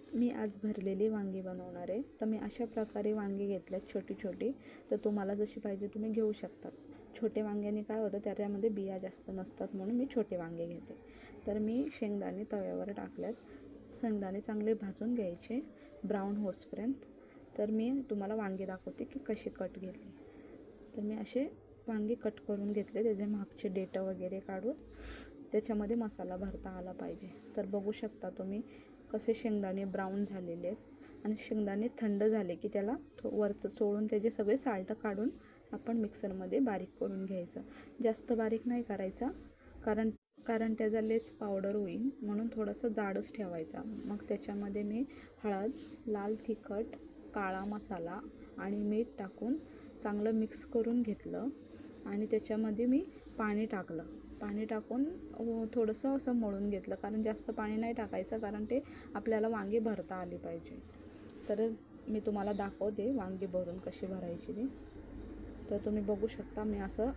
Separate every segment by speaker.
Speaker 1: मी आज भरलेली वांगी बनवणार आहे. तर मी अशा प्रकारे वांगी घेतल्यात छोटी छोटी. तर तुम्हाला जशी पाहिजे तुम्ही घेऊ शकता. छोटे वांग्याने काय होतं, त्याच्यामध्ये बिया जास्त नसतात म्हणून मी छोटे वांगे घेते. तर मी शेंगदाणे तव्यावर टाकल्यात. शेंगदाणे चांगले भाजून घ्यायचे ब्राऊन होसपर्यंत. तर मी तुम्हाला वांगे दाखवते की कशी कट घेतली. तर मी असे वांगे कट करून घेतले, त्याचे मागचे डेट वगैरे काढून. त्याच्यामध्ये मसाला भरता आला पाहिजे. तर बघू शकता तुम्ही कसे शेंगदाणे ब्राऊन झालेले आहेत. आणि शेंगदाणे थंड झाले की त्याला वरचं सोडून त्याचे सगळे साल्ट काढून आपण मिक्सरमध्ये बारीक करून घ्यायचं. जास्त बारीक नाही करायचा, कारण त्याचा लेस पावडर होईल म्हणून थोडंसं जाडच ठेवायचा. मग त्याच्यामध्ये मी हळद, लाल तिखट, काळा मसाला आणि मीठ टाकून चांगलं मिक्स करून घेतलं. आणि त्याच्यामध्ये मी पाणी टाकलं. पाणी टाकून थोडंसं असं मळून घेतलं, कारण जास्त पाणी नाही टाकायचं, कारण ते आपल्याला वांगी भरता आली पाहिजे. तर मी तुम्हाला दाखवते वांगी भरून कशी भरायची ती. तर तुम्ही बघू शकता मी असं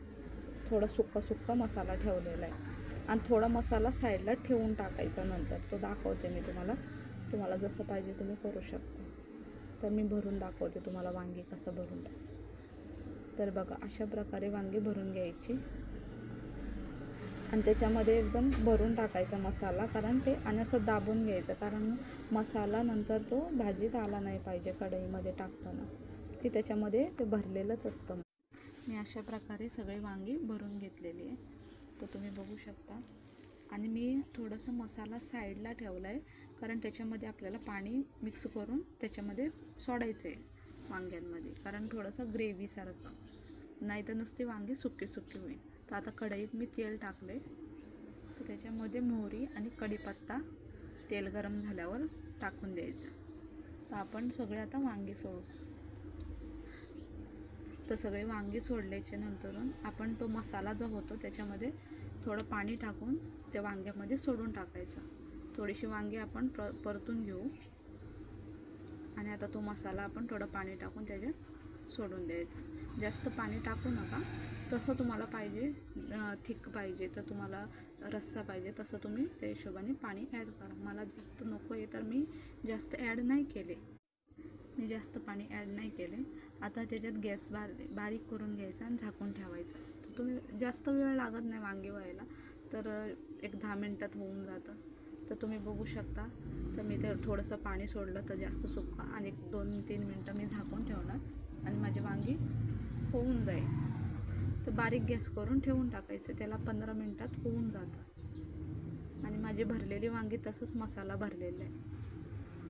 Speaker 1: थोडा सुक्का मसाला ठेवलेला आहे. आणि थोडा मसाला साईडला ठेवून टाकायचा नंतर. तो दाखवते मी तुम्हाला जसं पाहिजे तुम्ही करू शकता. तर मी भरून दाखवते तुम्हाला वांगी कसं भरून तर बघा अशा प्रकारे वांगी भरून घ्यायची. आणि त्याच्यामध्ये एकदम भरून टाकायचा मसाला, कारण ते आणि असं दाबून घ्यायचं, कारण मसाला नंतर तो भाजीत आला नाही पाहिजे कढईमध्ये टाकताना, की त्याच्यामध्ये ते भरलेलंच असतं. मी अशा प्रकारे सगळे वांगी भरून घेतलेली आहे. तर तुम्ही बघू शकता. आणि मी थोडंसं मसाला साईडला ठेवला आहे, कारण त्याच्यामध्ये आपल्याला पाणी मिक्स करून त्याच्यामध्ये सोडायचं आहे वांग्यांमध्ये, कारण थोडंसं ग्रेव्हीसारखं, नाही तर नुसते वांगी सुके होईल. तर आता कढईत मी तेल टाकले. तर त्याच्यामध्ये मोहरी आणि कढीपत्ता तेल गरम झाल्यावर टाकून द्यायचं. तर आपण सगळे आता वांगी सोडू. तर सगळे वांगी सोडल्याच्या नंतरून आपण तो मसाला जो होतो त्याच्यामध्ये थोडं पाणी टाकून त्या वांग्यामध्ये सोडून टाकायचं. थोडीशी वांगी आपण परतून घेऊ. आणि आता तो मसाला आपण थोडं पाणी टाकून त्याच्यात सोडून द्यायचं. जास्त पाणी टाकू नका. तसं तुम्हाला पाहिजे थिक पाहिजे, तर तुम्हाला रस्सा पाहिजे तसं तुम्ही त्या हिशोबाने पाणी ॲड करा. मला जास्त नको आहे तर मी जास्त ॲड नाही केले. जास्त पाणी ॲड नाही केले. आता त्याच्यात गॅस बारीक करून घ्यायचा आणि झाकून ठेवायचा. तर तुम्ही जास्त वेळ लागत नाही वांगी व्हायला, तर 1-10 मिनटात होऊन जातं. तर तुम्ही बघू शकता. तर मी ते थोडंसं पाणी सोडलं तर जास्त सुक्का, आणि 2-3 मिनटं मी झाकून ठेवणार आणि माझी वांगी होऊन जाईल. तर बारीक गॅस करून ठेवून टाकायचं, त्याला 15 मिनटात होऊन जातं. आणि माझी भरलेली वांगी तसंच मसाला भरलेला आहे.